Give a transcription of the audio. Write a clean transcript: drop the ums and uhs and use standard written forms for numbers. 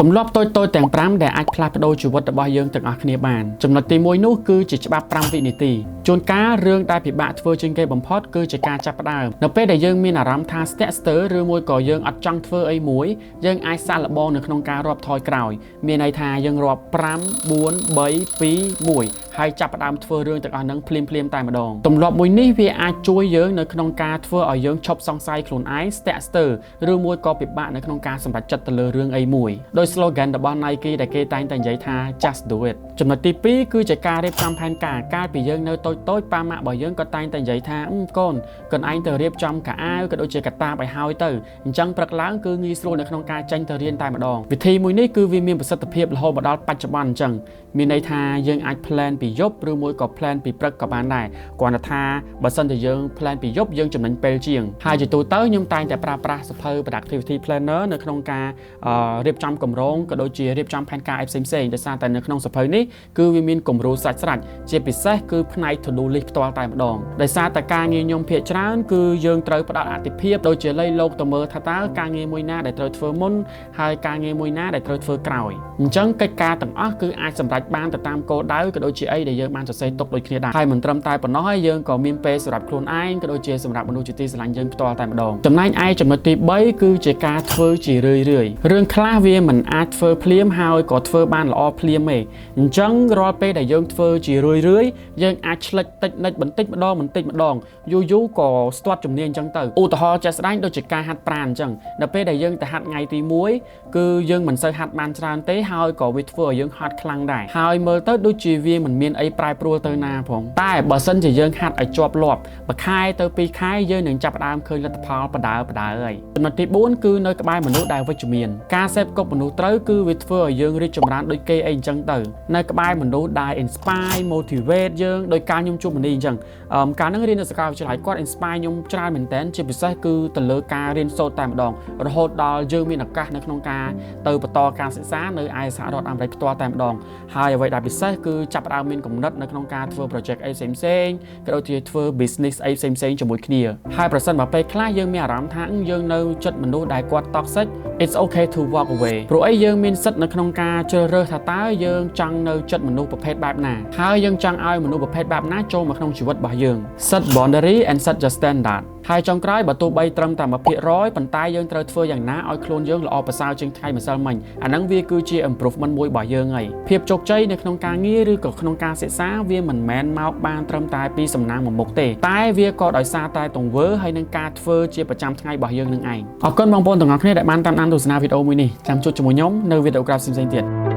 ទម្លាប់តូចៗទាំង5ដែលអាចផ្លាស់ប្ដូរជីវិតរបស់យើងទាំងអស់គ្នាបានចំណុចទី1នោះគឺជាច្បាប់5វិនាទីជួនកាលរឿងដែលពិបាកធ្វើជាងគេបំផុតគឺជាការចាប់ផ្ដើមនៅពេលដែលយើងមានអារម្មណ៍ថាស្ទាក់ស្ទើរឬមួយក៏យើងអត់ចង់ធ្វើអីមួយយើងអាចសាកល្បងនៅក្នុងការរាប់ថយក្រោយមានន័យថាយើងរាប់5 4 3 2 1ហើយចាប់ផ្ដើមធ្វើរឿងទាំងអស់ហ្នឹងភ្លាមៗតែម្ដងទម្លាប់មួយនេះវាអាចជួយយើងនៅក្នុងការធ្វើឲ្យយើងឈប់សង្ស័យខ្លួនឯងស្ទាក់ស្ទើរឬមួយក៏ពិបាកនៅក្នុងការសម្រេចចិត្តទៅលើរឿងអីមួយដោយ slogan របស់ Nike ដែលគេតែងតែនិយាយថា just do it ចំណុចទី2គឺជាការរៀបចំផែនការកាលពីយើងនៅតូចៗប៉ាម៉ាក់របស់យើងក៏តែងតែនិយាយថាកូនឯងទៅរៀបចំកាអាវក៏ដូចជាកាតាបឲ្យហើយទៅអញ្ចឹងព្រឹកឡើងគឺងាយស្រួលនៅក្នុងការចេញទៅរៀនតែម្ដងវិធីមួយនេះគឺវាមានប្រសិទ្ធភាពរហូតមកដល់បច្ចុប្បន្នអញ្ចឹងមានន័យថាយើងអាច plan ពីយប់ឬមួយក៏ plan ពីព្រឹកក៏បានដែរគ្រាន់តែថាបើសិនជាយើង plan ពីយប់យើងចំណេញពេលជាងហើយជាទូទៅខ្ញុំតែងតែប្រើប្រាស់សភៅ productivity planner នៅក្នុងការរៀបចំគម្រោងក៏ដូចជារៀបចំផែនការផ្សេងៗដោយសារតែនៅក្នុងសភៅនេះគឺវាមានគំរូស្រាច់ជាពិសេសគឺផ្នែក to do list ផ្ទាល់តែម្ដងដោយសារតែការងារខ្ញុំភាគច្រើនគឺយើងត្រូវផ្ដល់អាទិភាពដូចជាលៃលោកទៅមើលថាតើការងារមួយណាដែលត្រូវធ្វើមុនហើយការងារមួយណាដែលត្រូវធ្វើក្រោយអញ្ចឹងកិច្ចការទាំងអស់គឺអាចសម្រេចបានទៅតាមគោលដៅក៏ដូចជាអីដែលយើងបានសរសេរទុកដូចគ្នាដែរហើយមិនត្រឹមតែប៉ុណ្ណោះហើយយើងក៏មានពេលសម្រាប់ខ្លួនឯងក៏ដូចជាសម្រាប់មនុស្សជាទីស្រឡាញ់យើងផ្ទាល់តែម្ដងចំណែកឯចំណុចទី3គឺជាការធ្វើជារឿយៗរឿងខ្លះវាមិនអាចធ្វើភ្លាមហើយក៏ធ្វើបានល្អភ្លាមទេអញ្ចឹងរាល់ពេលដែលយើងធ្វើជារឿយៗយើងអាចឆ្លិចតិចនិចបន្តិចម្ដងយូរក៏ស្ទាត់ជំនាញអញ្ចឹងទៅឧទាហរណ៍ជាក់ស្ដែងដូចជាការហាត់ប្រាណអញ្ចឹងនៅពេលដែលយើងទៅហាត់ថ្ងៃទី1គឺយើងមិនសូវហាត់បានច្រើនទេហើយក៏វាធ្វើឲ្យយើងហត់ខ្លាំងដែរហើយមើលទៅដូចជាវាមិនមានអីប្រែប្រួលទៅណាផងតែបើសិនជាយើងហាត់ឲ្យជាប់លាប់មួយខែទៅ2ខែយើងនឹងចាប់ផ្ដើមឃើញលទ្ធផលបដើហើយចំណុចទី4គឺនៅក្បែរមនុស្សដែលវិជ្ជមានការសេពគប់មនុស្សត្រូវគឺវាធ្វើឲ្យយើងរីកចម្រើនដូចគេអីអញ្ចឹងទៅនៅក្បែរមនុស្សដែល inspire motivate យើងដោយការខ្ញុំជួបមនុស្សអញ្ចឹងការនឹងរៀននៅសាកលវិទ្យាល័យគាត់ inspire ខ្ញុំច្រើនមែនតើជាពិសេសគឺទៅលើការរៀនសូត្រតែម្ដងរហូតដល់យើងមានឱកាសនៅក្នុងការទៅបន្តការសិក្សានៅឯសហរដ្ឋអាមេរិកផ្ទាល់តែម្ដងហើយអ្វីដែលពិសេសគឺចាប់ផ្ដើមមានគំនិតនៅក្នុងការធ្វើ project អីផ្សេងៗក៏ដូចជាធ្វើ business អីផ្សេងៗជាមួយគ្នាហើយប្រសិនបើពេលខ្លះយើងមានអារម្មណ៍ថាយើងនៅចិត្តមនុស្សដែលគាត់ toxic it's okay to walk away ព្រោះអីយើងមានសិទ្ធិនៅក្នុងការជ្រើសរើសថាតើយើងចង់នៅចិត្តមនុស្សប្រភេទបែបណាហើយយើងចង់ឲ្យមនុស្សប្រភេទបែបណាចូលមកក្នុងជីវិតរបស់យើង set boundary and set your standard ហើយចុងក្រោយបើទោះបីត្រឹមតែ 1% ប៉ុន្តែយើងត្រូវធ្វើយ៉ាងណាឲ្យខ្លួនយើងល្អប្រសើរជាងថ្ងៃម្សិលមិញអាហ្នឹងវាគឺជា improvement មួយរបស់យើងហើយភាពជោគជ័យនៅក្នុងការងារឬក៏ក្នុងការសិក្សាវាមិនមែនមកបានត្រឹមតែពីសំណាងមួយមុខទេតែវាក៏ដោយសារតែទង្វើហើយនឹងការធ្វើជាប្រចាំថ្ងៃរបស់យើងនឹងឯងអរគុណបងប្អូនទាំងអស់គ្នាដែលបានតាមដានទស្សនាវីដេអូមួយនេះចាំជួបជាមួយខ្ញុំនៅវីដេអូក្រោយផ្សេងៗទៀត